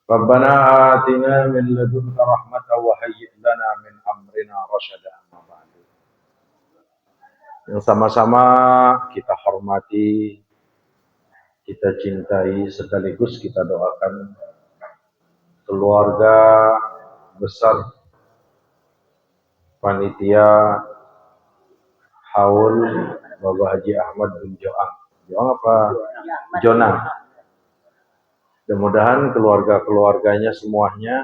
Rabbana atina min ladunka rahmatan wa hayyi' lana min amrina rasyada. Amma ba'du. Yang sama-sama kita hormati, kita cintai, sekaligus kita doakan keluarga besar panitia haul Bapak Haji Ahmad bin Joang. Joang apa? Jonang. Mudah-mudahan keluarga-keluarganya semuanya,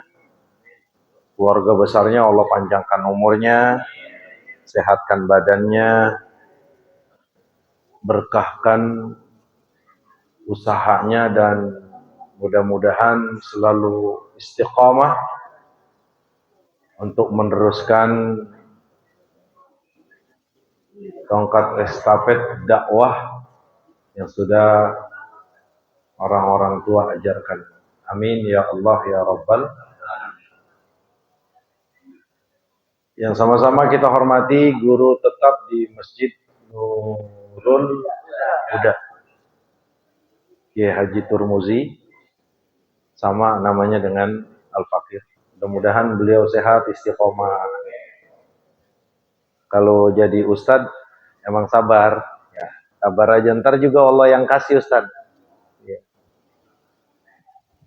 keluarga besarnya Allah panjangkan umurnya, sehatkan badannya, berkahkan usahanya, dan mudah-mudahan selalu istiqamah untuk meneruskan tongkat estafet dakwah yang sudah orang-orang tua ajarkan. Amin ya Allah ya Rabbal. Yang sama-sama kita hormati guru tetap di Masjid Nurul Huda, Kiai Haji Turmuzi, sama namanya dengan Al-Fakir. Mudah-mudahan beliau sehat, istiqomah. Kalau jadi ustadz emang sabar, ya, sabar aja, ntar juga Allah yang kasih ustadz. Ya.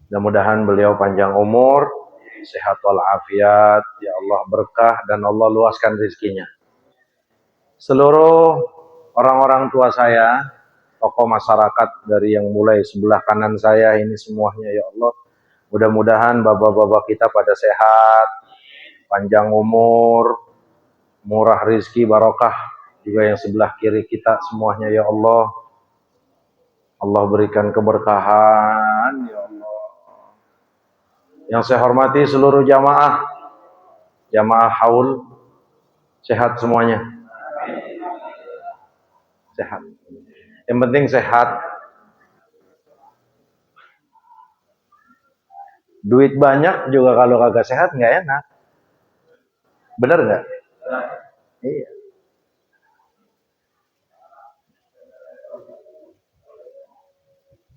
Mudah-mudahan beliau panjang umur, sehat walafiat, ya Allah berkah dan Allah luaskan rezekinya. Seluruh orang-orang tua saya, tokoh masyarakat dari yang mulai sebelah kanan saya ini semuanya, ya Allah, mudah-mudahan bapak-bapak kita pada sehat, panjang umur, murah rezeki, barokah. Juga yang sebelah kiri kita semuanya, ya Allah, Allah berikan keberkahan, ya Allah. Yang saya hormati seluruh jamaah haul, sehat semuanya. Sehat. Yang penting sehat. Duit banyak juga kalau kagak sehat nggak enak. Bener nggak? Iya.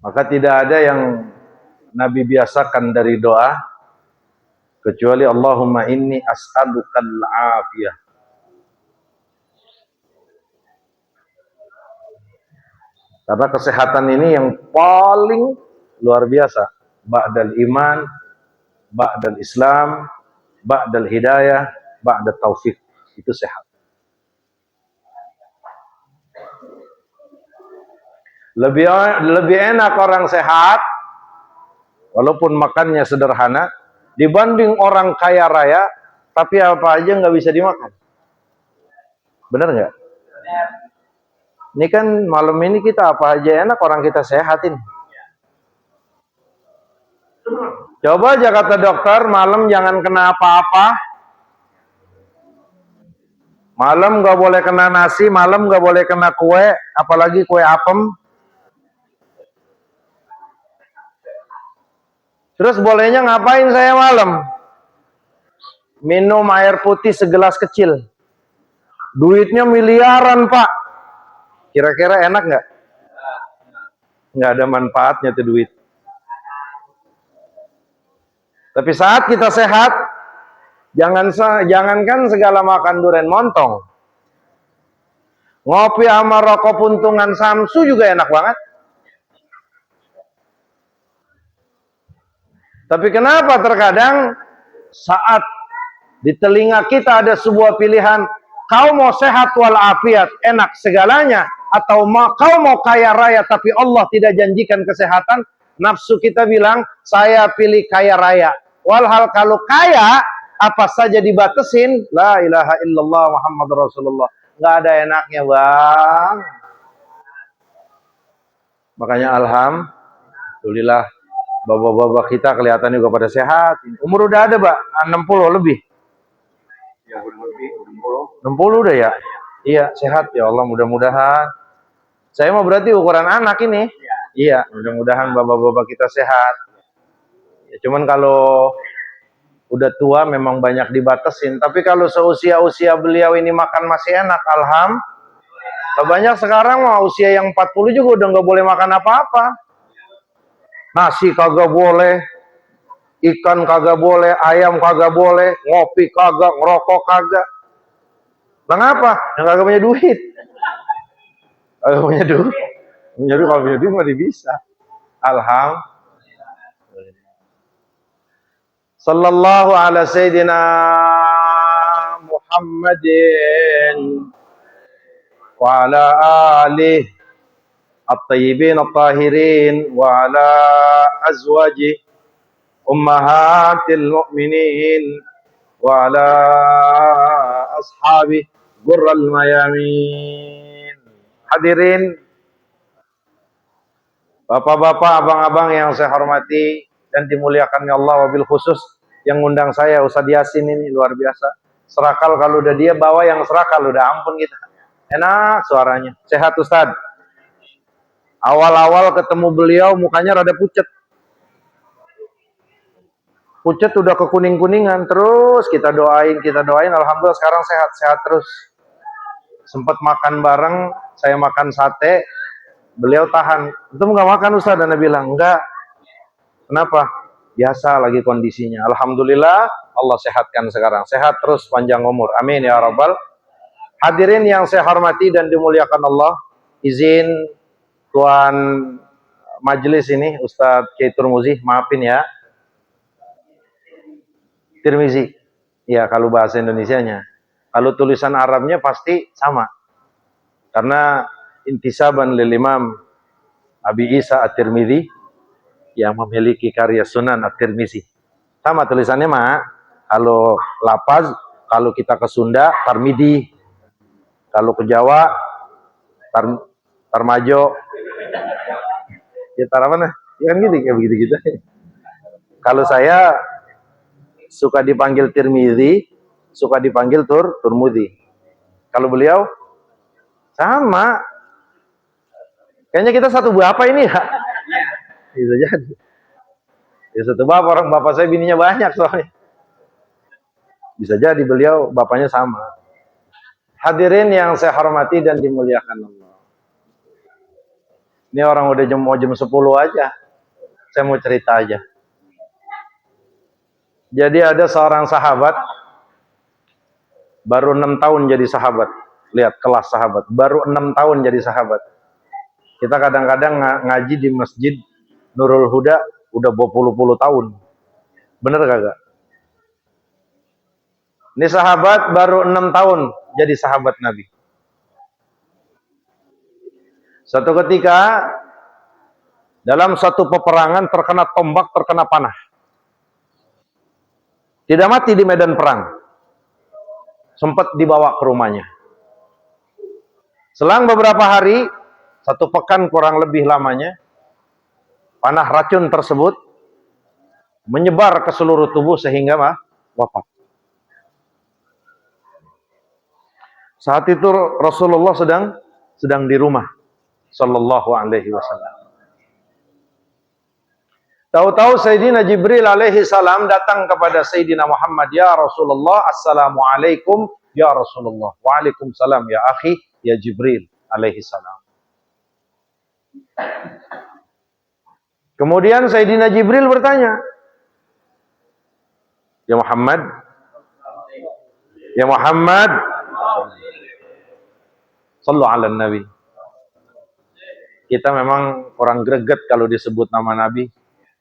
Maka tidak ada yang Nabi biasakan dari doa kecuali Allahumma inni as'alukal afiyah. Karena kesehatan ini yang paling luar biasa. Ba'dal iman, ba'dal Islam, ba'dal hidayah, ba'dal taufik. Itu sehat. Lebih enak orang sehat, walaupun makannya sederhana, dibanding orang kaya raya, tapi apa aja nggak bisa dimakan. Bener nggak? Ini kan malam ini kita apa aja enak, orang kita sehatin. Coba aja kata dokter, malam jangan kena apa-apa. Malam nggak boleh kena nasi, malam nggak boleh kena kue, apalagi kue apem. Terus bolehnya ngapain saya malam? Minum air putih segelas kecil. Duitnya miliaran, Pak. Kira-kira enak nggak? Nggak ada manfaatnya tuh duit. Tapi saat kita sehat, jangankan segala makan durian montong, ngopi sama rokok puntungan Samsu juga enak banget. Tapi kenapa terkadang saat di telinga kita ada sebuah pilihan, kau mau sehat walafiat, enak segalanya, atau kau mau kaya raya tapi Allah tidak janjikan kesehatan, nafsu kita bilang, saya pilih kaya raya. Walhal kalau kaya, apa saja dibatesin, la ilaha illallah Muhammad Rasulullah. Nggak ada enaknya, Bang. Makanya alhamdulillah, bapak-bapak kita kelihatan juga pada sehat. Umur udah ada, Pak, 60 lebih. Ya, 60 udah ya? Iya, sehat ya Allah, mudah-mudahan. Saya mau berarti ukuran anak ini. Iya, mudah-mudahan bapak-bapak kita sehat. Ya, cuman kalau udah tua memang banyak dibatasin. Tapi kalau seusia-usia beliau ini makan masih enak, alhamdulillah. Banyak sekarang mah usia yang 40 juga udah nggak boleh makan apa-apa. Nasi kagak boleh, Ikan kagak boleh, ayam kagak boleh, ngopi kagak, ngerokok kagak. Mengapa? Yang kagak punya duit. Kagak punya duit. Kalau punya duit mah bisa. Alhamdulillah. Sallallahu ala sayyidina Muhammadin wa ala alihi at-tayyibin at-tahirin wa ala azwajihi ummahatil mu'minin wa ala ashabi gurral mayamin. Hadirin bapak-bapak, abang-abang yang saya hormati dan dimuliakan Allah, wabil khusus yang ngundang saya Ustadz Yasin ini luar biasa. Serakal kalau udah dia bawa yang serakal udah ampun kita. Enak suaranya. Sehat Ustadz. Awal-awal ketemu beliau mukanya rada pucet. Pucet udah ke kuning-kuningan, terus kita doain, alhamdulillah sekarang sehat-sehat terus. Sempat makan bareng, saya makan sate, beliau tahan. Itu nggak makan Ustaz, dan Anda bilang enggak. Kenapa? Biasa lagi kondisinya. Alhamdulillah Allah sehatkan sekarang, sehat terus panjang umur. Amin ya rabbal. Hadirin yang saya hormati dan dimuliakan Allah, izin tuan majelis ini Ustadz Kiai Turmuzi, maafin ya. Tirmizi. Ya, kalau bahasa Indonesianya. Kalau tulisan Arabnya pasti sama. Karena intisaban lil Imam Abi Isa At-Tirmidzi yang memiliki karya Sunan At-Tirmidzi. Sama tulisannya mah. Kalau lapaz, kalau kita ke Sunda Tarmidi. Kalau ke Jawa Tarmajo. Ya tar mana? Ya kan gitu, kayak begitu-gitu. Kalau saya suka dipanggil Tirmidzi, suka dipanggil Turmudi. Kalau beliau sama. Kayaknya kita satu bapak ini ya. Bisa jadi. Ya satu bapak, orang bapak saya bininya banyak soalnya. Bisa jadi beliau bapaknya sama. Hadirin yang saya hormati dan dimuliakan Allah. Ini orang udah mau jam 10 aja. Saya mau cerita aja. Jadi ada seorang sahabat baru 6 tahun jadi sahabat. Lihat kelas sahabat, baru 6 tahun jadi sahabat. Kita kadang-kadang ngaji di masjid Nurul Huda udah berpuluh-puluh tahun. Bener kagak? Ini sahabat baru 6 tahun jadi sahabat Nabi. Suatu ketika dalam satu peperangan terkena tombak, terkena panah. Tidak mati di medan perang. Sempat dibawa ke rumahnya. Selang beberapa hari, 1 pekan kurang lebih lamanya, panah racun tersebut menyebar ke seluruh tubuh sehingga wafat. Saat itu Rasulullah sedang di rumah, sallallahu alaihi wasallam. Tahu-tahu Sayyidina Jibril alaihi salam datang kepada Sayyidina Muhammad, ya Rasulullah, assalamualaikum ya Rasulullah. Waalaikumsalam ya akhi ya Jibril alaihi salam. Kemudian Sayyidina Jibril bertanya, ya Muhammad, sallu ala Nabi. Kita memang orang greget kalau disebut nama Nabi.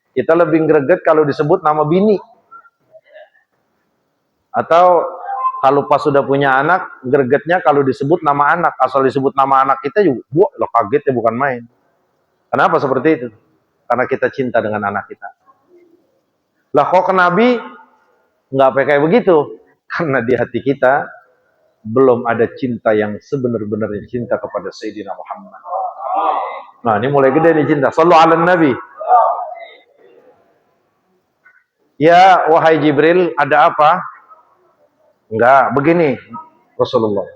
Kita lebih greget kalau disebut nama bini. Atau kalau pas sudah punya anak, gregetnya kalau disebut nama anak. Asal disebut nama anak kita juga, wah, lo kaget ya, bukan main. Kenapa seperti itu? Karena kita cinta dengan anak kita. Lah kok ke Nabi nggak kayak begitu? Karena di hati kita belum ada cinta yang sebenar-benarnya cinta kepada Sayyidina Muhammad. Nah, ini mulai gede nih cinta. Sallu ala Nabi. Ya, wahai Jibril, ada apa? Enggak, begini Rasulullah.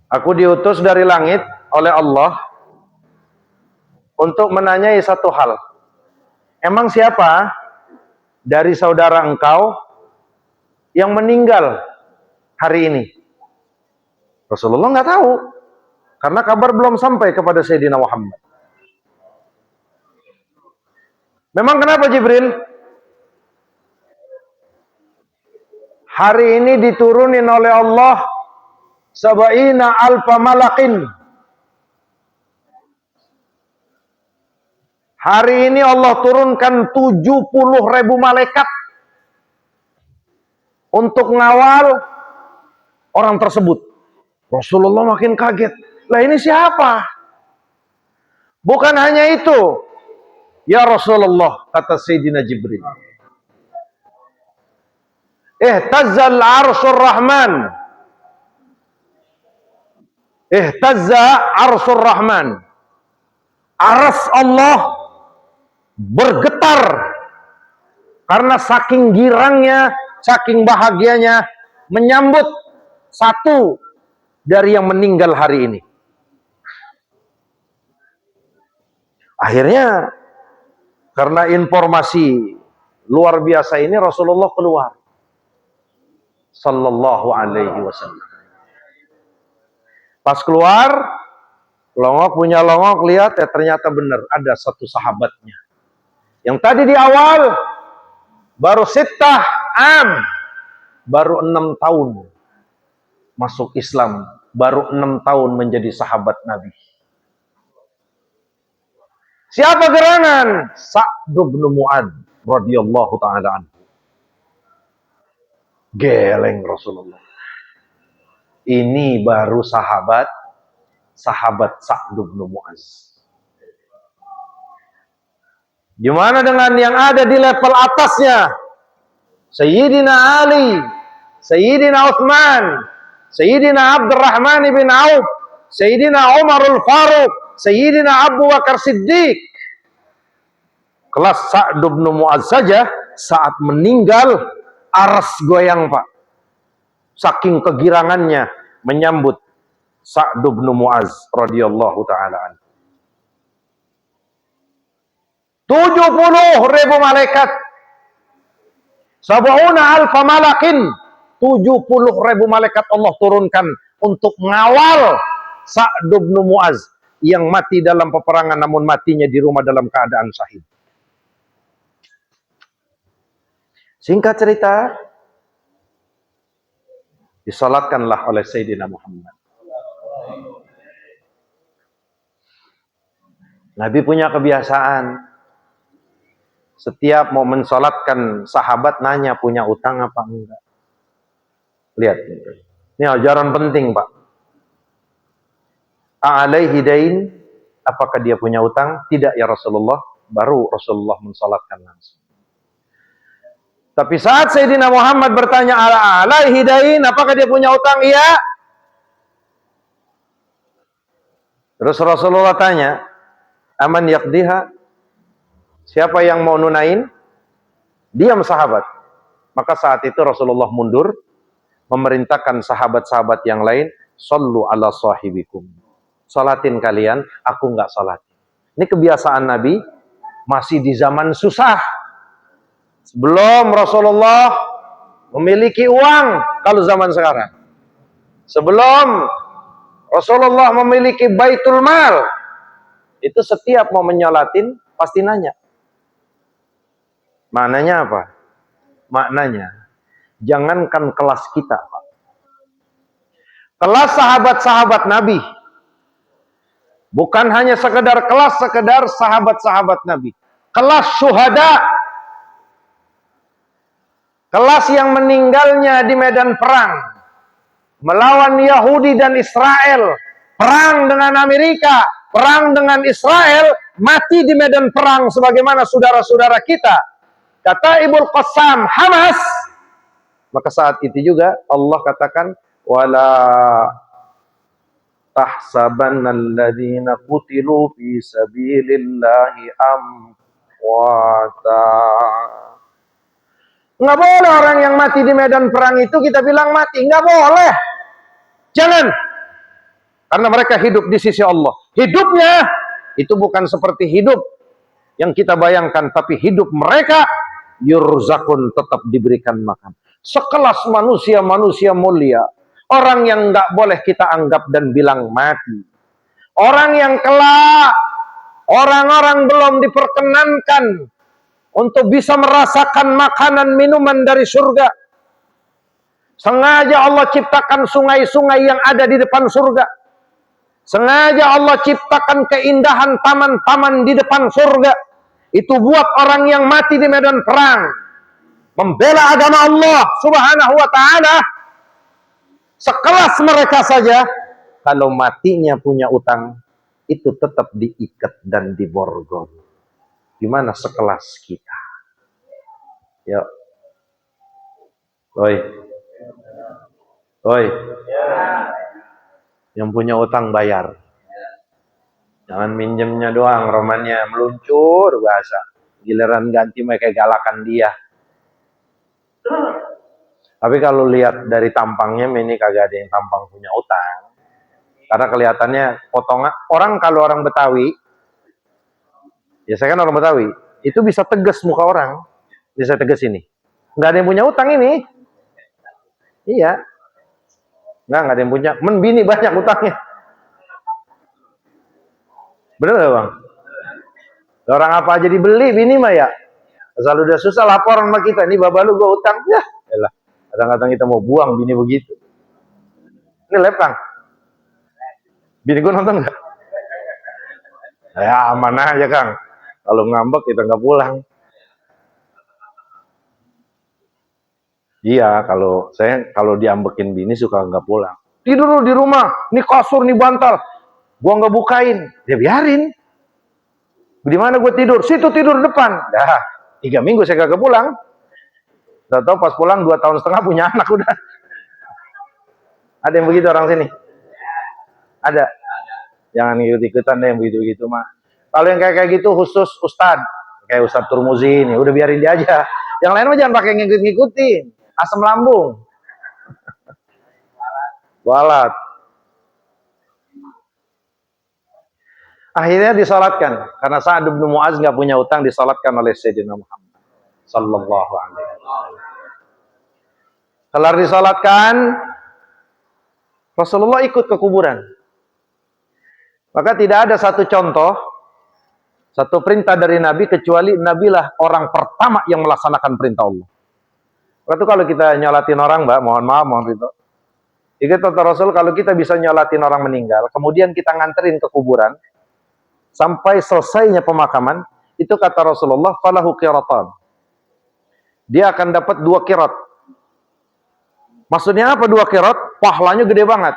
Aku diutus dari langit oleh Allah untuk menanyai satu hal. Emang siapa dari saudara engkau yang meninggal hari ini? Rasulullah nggak tahu, karena kabar belum sampai kepada Sayyidina Muhammad. Memang kenapa Jibril? Hari ini diturunin oleh Allah sab'ina alfa malakin. Hari ini Allah turunkan 70.000 malaikat untuk ngawal orang tersebut. Rasulullah makin kaget. Lah ini siapa? Bukan hanya itu. Ya Rasulullah, kata Sayyidina Jibril. Ihtazzal arsyur rahman. Ihtazza arsyur rahman. Aras Allah bergetar karena saking girangnya, saking bahagianya menyambut satu dari yang meninggal hari ini. Akhirnya karena informasi luar biasa ini Rasulullah keluar sallallahu alaihi wasallam. Pas keluar, punya longok lihat ternyata benar ada satu sahabatnya. Yang tadi di awal baru sittah baru 6 tahun masuk Islam, baru 6 tahun menjadi sahabat Nabi. Siapa gerangan? Sa'd bin Mu'adz radhiyallahu taala anhu. Geleng Rasulullah. Ini baru sahabat Sa'd bin Mu'adz. Gimana dengan yang ada di level atasnya? Sayyidina Ali, Sayyidina Utsman, Sayyidina Abdurrahman bin Auf, Sayyidina Umarul Faruq, Sayyidina Abu Bakar Siddiq. Kelas Sa'd bin Mu'adz saja saat meninggal aras goyang, Pak. Saking kegirangannya menyambut Sa'd bin Mu'adz radhiyallahu taala anhu. 70.000 malaikat. Sab'una alfa malakin. 70.000 malaikat Allah turunkan untuk ngawal Sa'd bin Mu'adz yang mati dalam peperangan namun matinya di rumah dalam keadaan syahid. Singkat cerita, disalatkanlah oleh Sayyidina Muhammad. Nabi punya kebiasaan setiap mau mensolatkan sahabat nanya punya utang apa enggak. Lihat, ini ajaran penting, Pak. Alaihi dain, apakah dia punya utang? Tidak ya Rasulullah. Baru Rasulullah mensolatkan langsung. Tapi saat Sayyidina Muhammad bertanya alaihi dain, apakah dia punya utang? Iya. Terus Rasulullah tanya, aman yaqdiha? Siapa yang mau nunain? Diam sahabat. Maka saat itu Rasulullah mundur, memerintahkan sahabat-sahabat yang lain, sallu ala sahibikum. Salatin kalian, aku enggak salatin. Ini kebiasaan Nabi, masih di zaman susah. Sebelum Rasulullah memiliki uang, kalau zaman sekarang. Sebelum Rasulullah memiliki baitul mal, itu setiap mau menyolatin, pasti nanya. Maknanya apa? Maknanya, jangankan kelas kita, Pak. Kelas sahabat-sahabat Nabi. Bukan hanya sekedar sahabat-sahabat Nabi. Kelas syuhada. Kelas yang meninggalnya di medan perang. Melawan Yahudi dan Israel. Perang dengan Amerika. Perang dengan Israel. Mati di medan perang sebagaimana saudara-saudara kita. Kata Ibnu Qassam, Hamas. Maka saat itu juga Allah katakan, wala tahsabanna alladziina qutilu fi sabilillahi amwata. Enggak boleh orang yang mati di medan perang itu kita bilang mati, enggak boleh. Jangan. Karena mereka hidup di sisi Allah. Hidupnya itu bukan seperti hidup yang kita bayangkan, tapi hidup mereka yurzakun, tetap diberikan makan. Sekelas manusia mulia. Orang yang enggak boleh kita anggap dan bilang mati. Orang yang kelak, orang-orang belum diperkenankan untuk bisa merasakan makanan minuman dari surga. Sengaja Allah ciptakan sungai-sungai yang ada di depan surga. Sengaja Allah ciptakan keindahan taman-taman di depan surga. Itu buat orang yang mati di medan perang, membela agama Allah Subhanahu wa ta'ala. Sekelas mereka saja, kalau matinya punya utang, itu tetap diikat dan diborgol. Gimana sekelas kita? Yuk. Oi. Yang punya utang bayar. Jangan minjemnya doang, romannya meluncur bahasa. Giliran ganti mereka galakan dia. Tapi kalau lihat dari tampangnya, ini kagak ada yang tampang punya utang. Karena kelihatannya potongan. Kalau orang Betawi, ya saya kan orang Betawi, itu bisa tegas muka orang. Bisa tegas ini. Nggak ada yang punya utang ini. Iya. Nggak ada yang punya. Bini banyak utangnya. Bener gak bang? Orang apa aja dibeli, bini mah ya. Asal udah susah laporan sama kita. Ini bapak lu gue utang. Ya elah. Kadang-kadang kita mau buang bini begitu. Ini live Kang. Bini gue nonton gak? Ya aman aja Kang. Kalau ngambek kita nggak pulang. Iya, kalau diambekin bini suka nggak pulang. Tidur di rumah, ini kasur, ini bantal. Gua nggak bukain, ya biarin. Di mana gue tidur? Situ tidur depan. Dah, 3 minggu saya kagak pulang. Udah tau pas pulang 2 tahun setengah punya anak udah. Ada yang begitu orang sini? Ada. Jangan ikut-ikutan deh yang begitu-begitu mah. Kalau yang kayak gitu khusus Ustad, kayak Ustad Turmuzi ini, udah biarin dia aja. Yang lain mah jangan pakai ngikut-ngikutin. Asam lambung. Walat. Akhirnya disalatkan. Karena Sa'ad bin Mu'adz nggak punya utang, disalatkan oleh Sayyidina Muhammad sallallahu alaihi wasallam. Kelar disalatkan, Rasulullah ikut ke kuburan. Maka tidak ada satu contoh, satu perintah dari Nabi, kecuali Nabilah orang pertama yang melaksanakan perintah Allah. Waktu kalau kita nyolatin orang, Mbak, mohon maaf, mohon ridho. Jadi kata Rasul, kalau kita bisa nyolatin orang meninggal, kemudian kita nganterin ke kuburan, sampai selesainya pemakaman, itu kata Rasulullah, falahu qiratan. Dia akan dapat 2 qirat. Maksudnya apa 2 qirat? Pahalanya gede banget.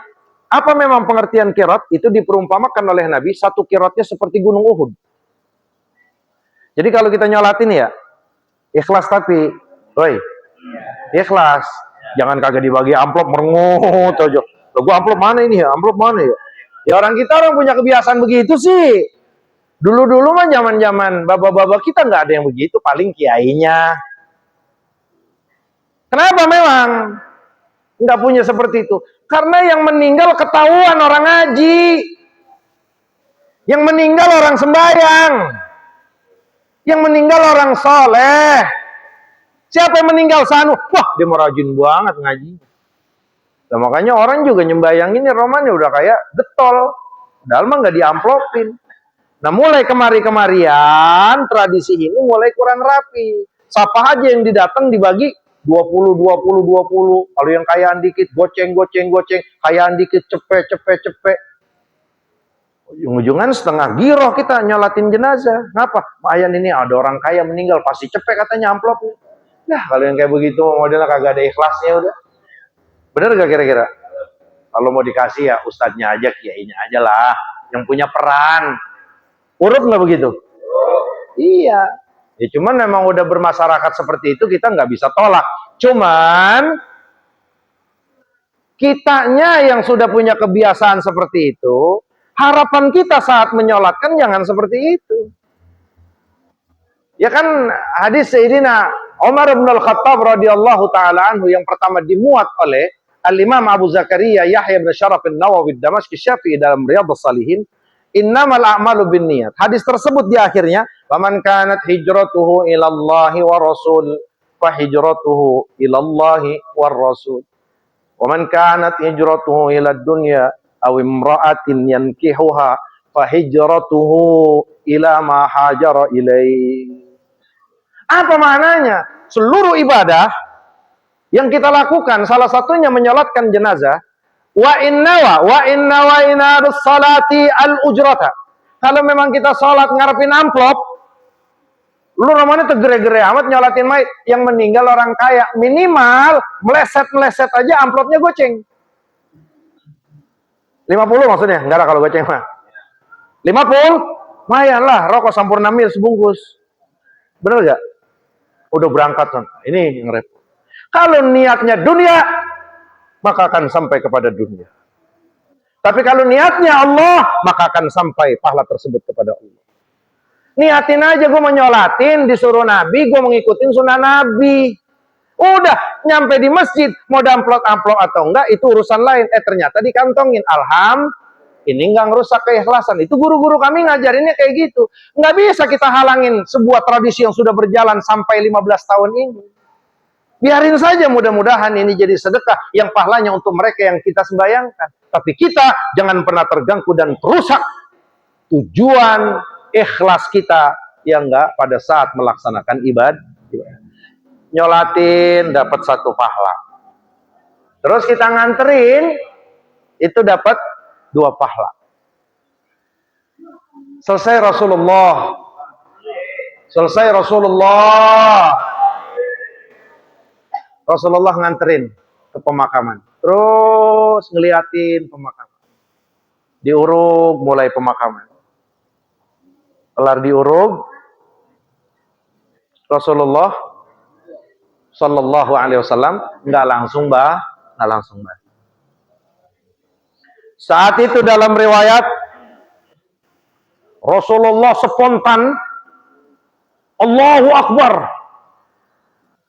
Apa memang pengertian qirat? Itu diperumpamakan oleh Nabi, 1 qiratnya seperti gunung Uhud. Jadi kalau kita nyolatin ya, ikhlas tapi, ikhlas. Jangan kagak dibagi amplop merengut aja. Loh, gua amplop mana ini ya? Amplop mana ya? Ya orang punya kebiasaan begitu sih. Dulu-dulu mah zaman-zaman bapak-bapak kita nggak ada yang begitu, paling kiainya. Kenapa memang nggak punya seperti itu? Karena yang meninggal ketahuan orang ngaji. Yang meninggal orang sembahyang. Yang meninggal orang soleh. Siapa yang meninggal sanu? Wah, dia mau rajin banget ngaji. Nah, makanya orang juga nyembayanginnya romannya udah kayak getol. Padahal mah nggak diamplopin. Nah, mulai kemari-kemarian, tradisi ini mulai kurang rapi. Siapa aja yang didatang dibagi 20. Kalau yang kayaan dikit, goceng. Kayaan dikit, cepet. Ujung-ujungan setengah giroh kita nyolatin jenazah. Ngapa? Mayan ini ada orang kaya meninggal, pasti cepet katanya amplopnya. Nah, kalau yang kayak begitu modelnya kagak ada ikhlasnya udah. Bener gak kira-kira? Kalau mau dikasih ya ustadznya aja, kiainya aja lah. Yang punya peran. Urut nggak begitu? Iya. Ya cuman memang udah bermasyarakat seperti itu, kita nggak bisa tolak. Cuman kitanya yang sudah punya kebiasaan seperti itu, harapan kita saat menyolatkan jangan seperti itu. Ya kan hadis Sayyidina Umar bin Al-Khattab radhiyallahu taala anhu yang pertama dimuat oleh Al-Imam Abu Zakaria Yahya bin Syaraf an-Nawawi Damashqi Syafi'i dalam Riyadhus Shalihin, innamal a'malu binniyat. Hadis tersebut di akhirnya, "Faman kanat hijratuhu ila Allah wa rasul, fa hijratuhu ila Allah war rasul. Wa man kanat hijratuhu ila dunya aw imra'atin yankihuha, fa hijratuhu ila ma hajara ilaihi." Apa maknanya? Seluruh ibadah yang kita lakukan, salah satunya menyolatkan jenazah. Wa inna salati al-ujrata. Kalau memang kita sholat ngarepin amplop, lu namanya tegere-gere amat nyolatin mayit yang meninggal orang kaya, minimal meleset aja amplopnya goceng. 50 maksudnya, enggak lah kalau goceng mah. 50, lumayan lah, rokok Sampurna Mil sebungkus. Bener gak? Udah berangkat kan? Ini yang repot. Kalau niatnya dunia, maka akan sampai kepada dunia. Tapi kalau niatnya Allah, maka akan sampai pahala tersebut kepada Allah. Niatin aja gue menyolatin, disuruh Nabi, gue mengikutin sunnah Nabi. Udah, nyampe di masjid, mau amplop atau enggak, itu urusan lain. Ternyata dikantongin. Ini enggak ngerusak keikhlasan. Itu guru-guru kami ngajarinnya kayak gitu. Nggak bisa kita halangin sebuah tradisi yang sudah berjalan sampai 15 tahun ini. Biarin saja, mudah-mudahan ini jadi sedekah yang pahalanya untuk mereka yang kita sembayangkan. Tapi kita jangan pernah terganggu dan terusak tujuan ikhlas kita yang enggak pada saat melaksanakan ibadah. Nyolatin dapat 1 pahala. Terus kita nganterin itu dapat 2 pahala. Selesai Rasulullah nganterin ke pemakaman. Terus ngeliatin pemakaman. Diurug mulai pemakaman. Kelar diurug, Rasulullah Sallallahu Alaihi Wasallam nggak langsung bah. Saat itu dalam riwayat Rasulullah spontan Allahu Akbar.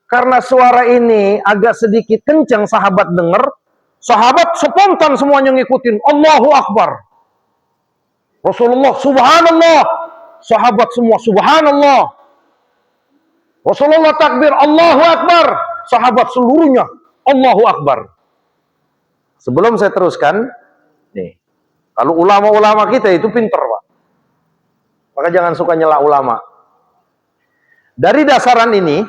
Karena suara ini agak sedikit kencang sahabat dengar, sahabat spontan semuanya ngikutin Allahu Akbar. Rasulullah subhanallah, sahabat semua subhanallah. Rasulullah takbir Allahu Akbar, sahabat seluruhnya Allahu Akbar. Sebelum saya teruskan, nih, kalau ulama-ulama kita itu pinter, Pak. Maka jangan suka nyela ulama. Dari dasaran ini,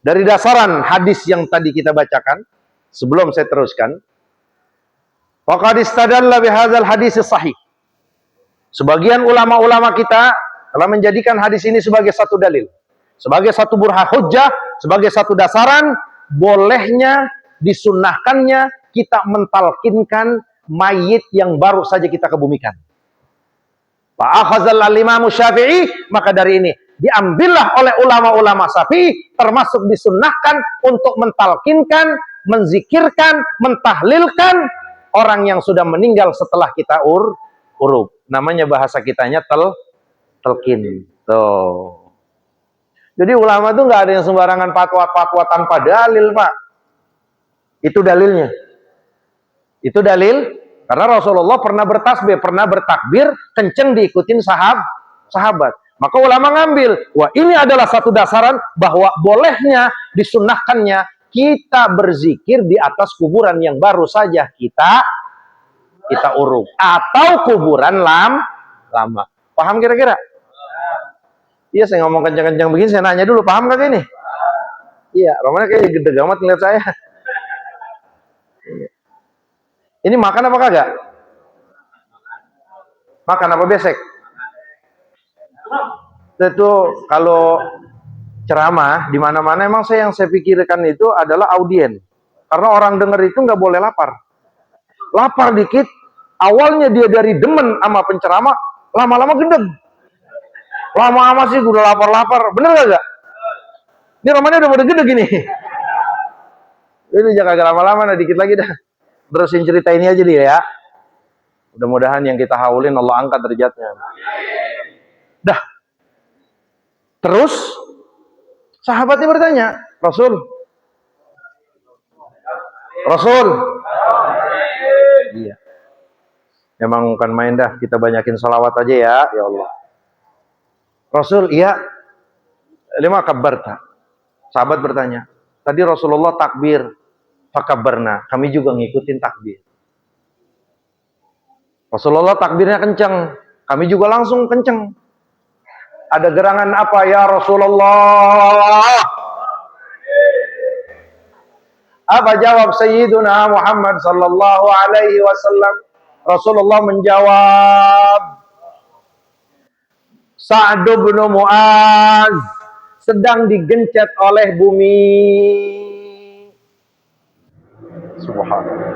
dari dasaran hadis yang tadi kita bacakan, sebelum saya teruskan, faqad istadalla bihadzal hadis sahih. Sebagian ulama-ulama kita telah menjadikan hadis ini sebagai satu dalil, sebagai satu burhan hujjah, sebagai satu dasaran bolehnya, disunnahkannya kita mentalkinkan mayit yang baru saja kita kebumikan. Fa'akhazal al-Imam Syafi'i, maka dari ini diambillah oleh ulama-ulama Syafi'i, termasuk disunnahkan untuk mentalkinkan, menzikirkan, mentahlilkan orang yang sudah meninggal setelah kita urub. Namanya bahasa kitanya telkin. Tuh. Jadi ulama itu nggak ada yang sembarangan fatwa tanpa dalil, Pak. Itu dalilnya. Itu dalil karena Rasulullah pernah bertasbih, pernah bertakbir, kenceng diikutin sahabat. Maka ulama ngambil, wah ini adalah satu dasaran bahwa bolehnya, disunnahkannya kita berzikir di atas kuburan yang baru saja kita uruk atau kuburan lama. Paham kira-kira? Iya, saya ngomong kencang-kencang begini, saya nanya dulu, paham gak ini? Iya, Romana kayak gede amat ngeliat saya. Ini makan apa kagak? Makan apa besek? Itu kalau ceramah di mana-mana emang yang saya pikirkan itu adalah audien. Karena orang dengar itu nggak boleh lapar. Lapar dikit, awalnya dia dari demen sama penceramah, lama-lama gendeng. Lama-lama sih udah lapar-lapar, bener gak? Ini romannya udah pada gede gini. Ini jangan agak lama-lama, nah dikit lagi dah. Terusin cerita ini aja dia ya. Mudah-mudahan yang kita haulin Allah angkat derajatnya. Dah. Terus sahabatnya bertanya, Rasul. Iya. Memang bukan main dah, kita banyakin salawat aja ya Allah. Rasul, iya. Lima kabarta. Sahabat bertanya, tadi Rasulullah takbir, fakabbarna, kami juga ngikutin takbir. Rasulullah takbirnya kencang, kami juga langsung kencang. Ada gerangan apa ya Rasulullah? Apa jawab Sayyiduna Muhammad sallallahu alaihi wasallam? Rasulullah menjawab, Sa'd bin Mu'az sedang digencet oleh bumi. Subhanallah.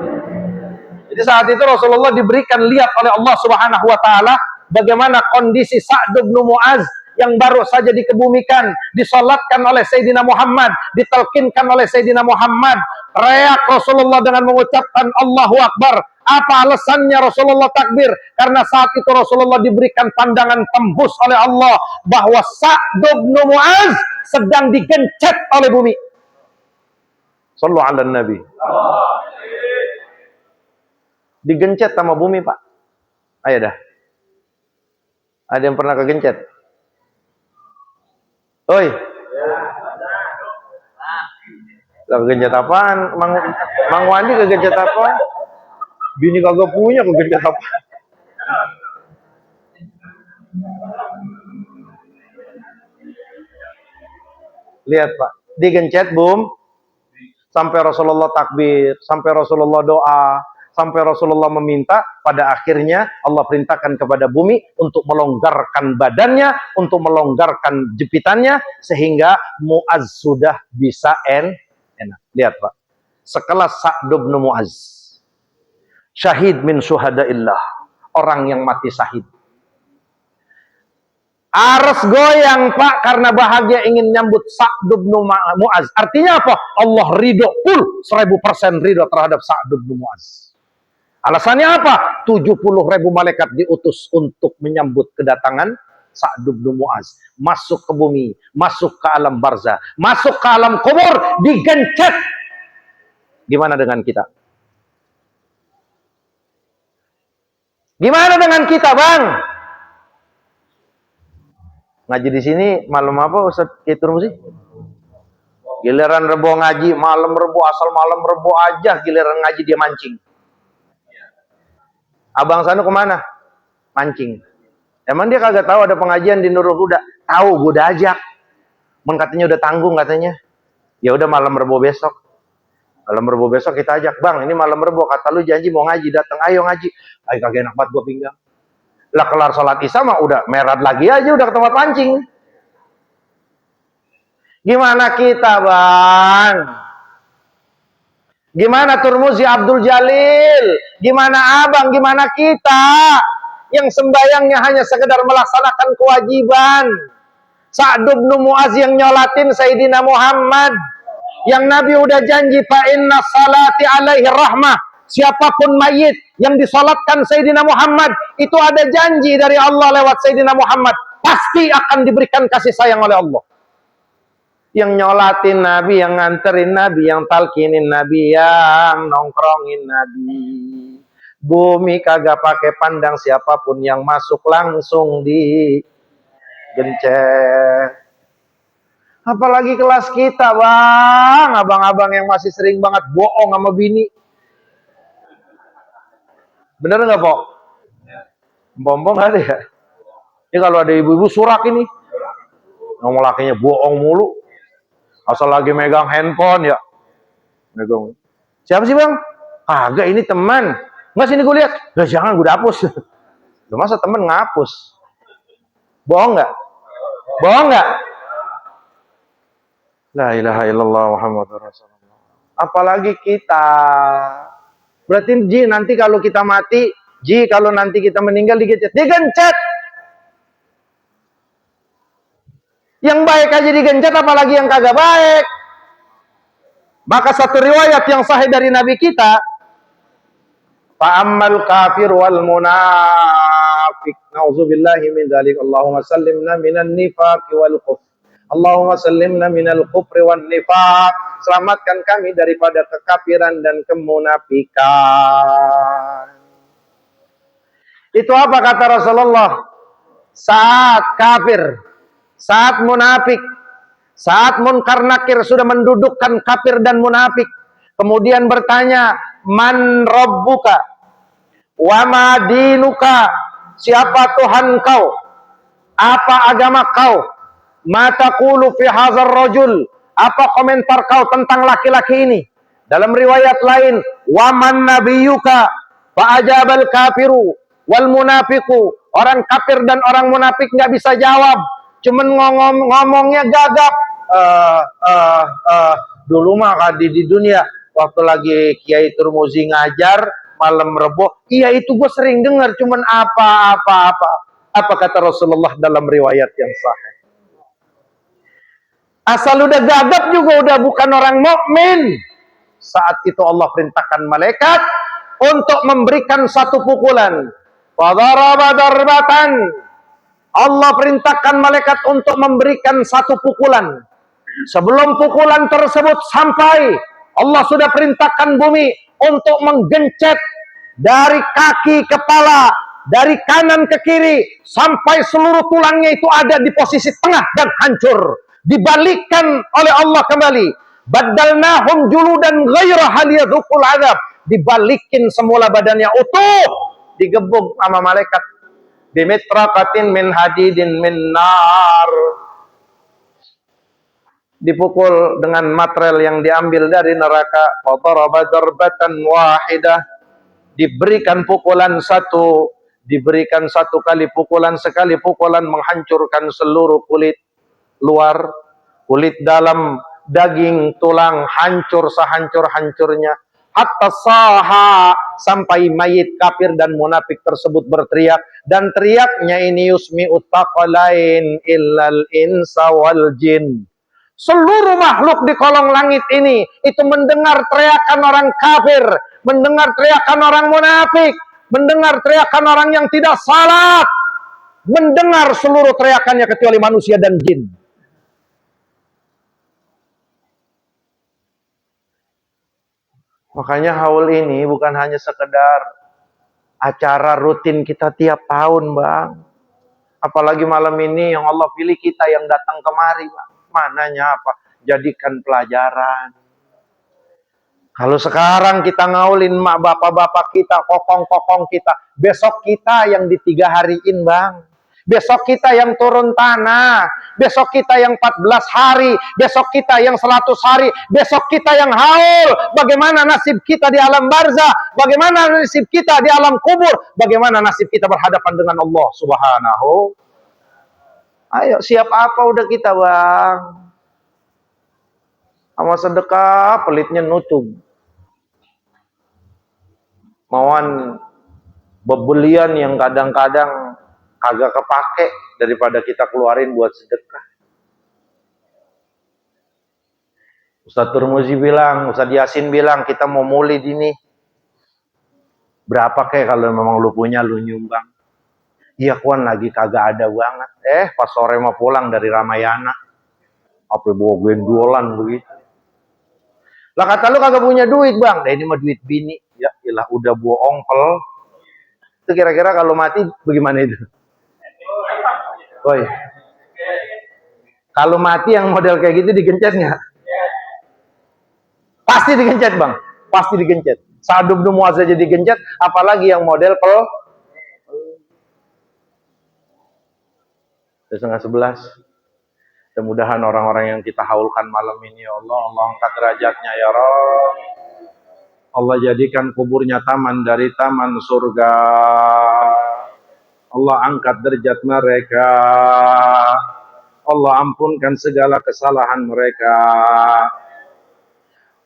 Jadi saat itu Rasulullah diberikan lihat oleh Allah Subhanahu wa taala bagaimana kondisi Sa'd bin Mu'az yang baru saja dikebumikan, disolatkan oleh Sayyidina Muhammad, ditalkinkan oleh Sayyidina Muhammad. Reak Rasulullah dengan mengucapkan Allahu Akbar. Apa alasannya Rasulullah takbir? Karena saat itu Rasulullah diberikan pandangan tembus oleh Allah bahwa Sa'd bin Mu'az sedang digencet oleh bumi. Sallu ala Nabi. Digencet sama bumi, Pak. Ayo dah. Ada yang pernah kegencet? Oi. Lah kegencet apaan? Mang Wandi kegencet apa? Bini kagak punya kegencet apa? Lihat, Pak. Digencet, Bum. Sampai Rasulullah takbir, sampai Rasulullah doa, sampai Rasulullah meminta, pada akhirnya Allah perintahkan kepada bumi untuk melonggarkan badannya, untuk melonggarkan jepitannya, sehingga Mu'az sudah bisa enak. Lihat, Pak. Sekelas Sa'd bin Mu'az, syahid min syuhadaillah, orang yang mati syahid. Aras goyang, Pak, karena bahagia ingin nyambut Sa'd bin Mu'az. Artinya apa? Allah ridho, 1000% ridho terhadap Sa'd bin Mu'az. Alasannya apa? 70.000 malaikat diutus untuk menyambut kedatangan Sa'd bin Mu'az. Masuk ke bumi, masuk ke alam barzah, masuk ke alam kubur, digencet. Gimana dengan kita? Gimana dengan kita, Bang? Ngaji di sini malam apa Ustaz Kitur sih? Giliran rebo ngaji, malam rebo, asal malam rebo aja, giliran ngaji dia mancing. Abang Sanu kemana? Mancing. Emang dia kagak tahu ada pengajian di Nurul Huda? Tahu, gue udah ajak. Men katanya udah tanggung katanya. Ya udah malam rebo besok. Malam rebo besok kita ajak, Bang, ini malam rebo, kata lu janji mau ngaji, datang, ayo ngaji. Ayo kagak enak banget gue pinggang. Lah kelar sholat isya mah udah merat lagi aja, udah ke tempat pancing. Gimana kita, Bang? Gimana Turmuzi Abdul Jalil? Gimana Abang? Gimana kita? Yang sembayangnya hanya sekedar melaksanakan kewajiban. Sa'd bin Mu'az yang nyolatin Sayyidina Muhammad. Yang Nabi udah janji, fa inna salati alaihi rahmah. Siapapun mayit yang disolatkan Sayyidina Muhammad, itu ada janji dari Allah lewat Sayyidina Muhammad, pasti akan diberikan kasih sayang oleh Allah. Yang nyolatin Nabi, yang nganterin Nabi, yang talkinin Nabi, yang nongkrongin Nabi. Bumi kagak pakai pandang siapapun yang masuk, langsung di gencet. Apalagi kelas kita, Bang, abang-abang yang masih sering banget bohong sama bini. Bener nggak, Pok? Bombong ada ya? Ini kalau ada ibu-ibu surak ini, ngomong lakinya bohong mulu, asal lagi megang handphone ya, megang. Siapa sih, Bang? Kagak, ini teman. Nggak, sini gue lihat. Lah jangan, gue hapus. Lu masa temen ngapus? Bohong nggak? Bohong nggak? La ilaha illallah Muhammadur Rasulullah. Apalagi kita. Berarti Ji, nanti kalau kita mati, Ji, kalau nanti kita meninggal digencet. Digencet. Yang baik aja digencet, apalagi yang kagak baik. Maka satu riwayat yang sahih dari Nabi kita, fa'ammal kafir wal munafik. Nauzubillahi min dzalik. Allahumma sallimna minan nifaq wal kufr. Allahumma sallimna minal kufri wan nifaq. Selamatkan kami daripada kekafiran dan kemunafikan. Itu apa kata Rasulullah? Saat kafir, saat munafik, saat munkar nakir sudah mendudukkan kafir dan munafik, kemudian bertanya, man rabbuka wa ma dinuka, siapa Tuhan kau, Apa agama kau? Ma taqulu fi hadzal rajul? Apa komentar kau tentang laki-laki ini? Dalam riwayat lain, wa man nabiyyuka? Fa ajabal kafiru wal munafiqu. Orang kafir dan orang munafik nggak bisa jawab, cuman ngomongnya gagap. Dulu mah di dunia waktu lagi Kiai Turmuzi ngajar malam Rebo, iya itu gue sering dengar, cuman apa kata Rasulullah dalam riwayat yang sahih? Asal udah gagap juga udah bukan orang mukmin. Saat itu Allah perintahkan malaikat untuk memberikan satu pukulan. Fadaraba darbatan. Allah perintahkan malaikat untuk memberikan satu pukulan. Sebelum pukulan tersebut sampai, Allah sudah perintahkan bumi untuk menggencet dari kaki kepala, dari kanan ke kiri, sampai seluruh tulangnya itu ada di posisi tengah dan hancur. Dibalikkan oleh Allah kembali. Badalnahum juludan ghairaha liyadhuqul adzab. Dibalikin semula badannya utuh, digebuk sama malaikat. Bimitraqatin min hadidin min nar. Dipukul dengan material yang diambil dari neraka. Fadaraba darbatan wahidah. Diberikan pukulan satu, diberikan satu kali pukulan, sekali pukulan menghancurkan seluruh kulit luar, kulit dalam, daging, tulang hancur sehancur-hancurnya. Hatta saha, sampai mayit kafir dan munafik tersebut berteriak, dan teriaknya ini yusmi'ut taqalain illal insa wal jin. Seluruh makhluk di kolong langit ini itu mendengar teriakan orang kafir, mendengar teriakan orang munafik, mendengar teriakan orang yang tidak salat, mendengar seluruh teriakannya kecuali manusia dan jin. Makanya haul ini bukan hanya sekedar acara rutin kita tiap tahun, Bang. Apalagi malam ini yang Allah pilih kita yang datang kemari, Bang. Mananya apa? Jadikan pelajaran. Kalau sekarang kita ngaulin mak bapak-bapak kita, kokong-kokong kita, besok kita yang di 3 hariin, Bang. Besok kita yang turun tanah, besok kita yang 14 hari, besok kita yang 100 hari, besok kita yang haul. Bagaimana nasib kita di alam barzah? Bagaimana nasib kita di alam kubur? Bagaimana nasib kita berhadapan dengan Allah Subhanahu? Ayo, siap apa udah kita, Bang? Sama sedekah, pelitnya nutup. Mauan bebelian yang kadang-kadang agak kepake daripada kita keluarin buat sedekah. Ustaz Turmuzi bilang, Ustaz Yasin bilang, kita mau maulid ini. Berapa kayak kalau memang lu punya, lu nyumbang. Iya kuan lagi kagak ada banget. Pas sore mau pulang dari Ramayana. Apa bawa gendolan begitu. Lah kata lu kagak punya duit, Bang. Nah ini mah duit bini. Ya ilah udah bawa ongkel. Itu kira-kira kalau mati bagaimana itu? Woi. Kalau mati yang model kayak gitu digencet nggak? Pasti digencet, Bang. Pasti digencet. Sadub Muaz aja digencet, apalagi yang model pel. 10:30. Mudah-mudahan orang-orang yang kita haulkan malam ini, ya Allah, Allah angkat derajatnya ya Rabb. Allah jadikan kuburnya taman dari taman surga. Allah angkat derajat mereka. Allah ampunkan segala kesalahan mereka.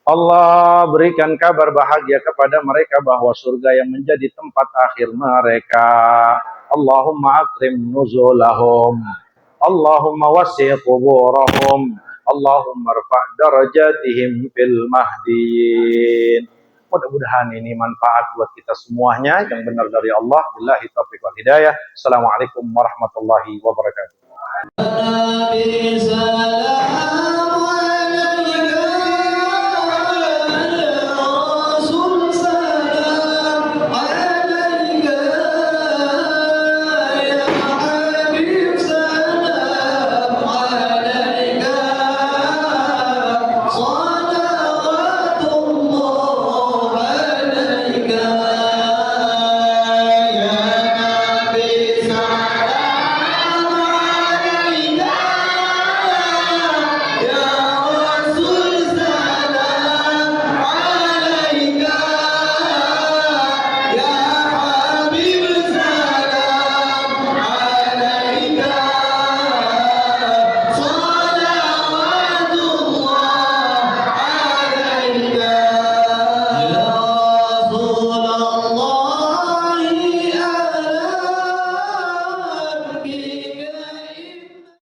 Allah berikan kabar bahagia kepada mereka bahwa surga yang menjadi tempat akhir mereka. Allahumma akrim nuzulahum. Allahumma wasi' quburahum. Allahumma rfa' darajatihim fil mahdiyin. Mudah-mudahan ini manfaat buat kita semuanya, yang benar dari Allah. Billahi taufiq wal hidayah. Assalamualaikum warahmatullahi wabarakatuh.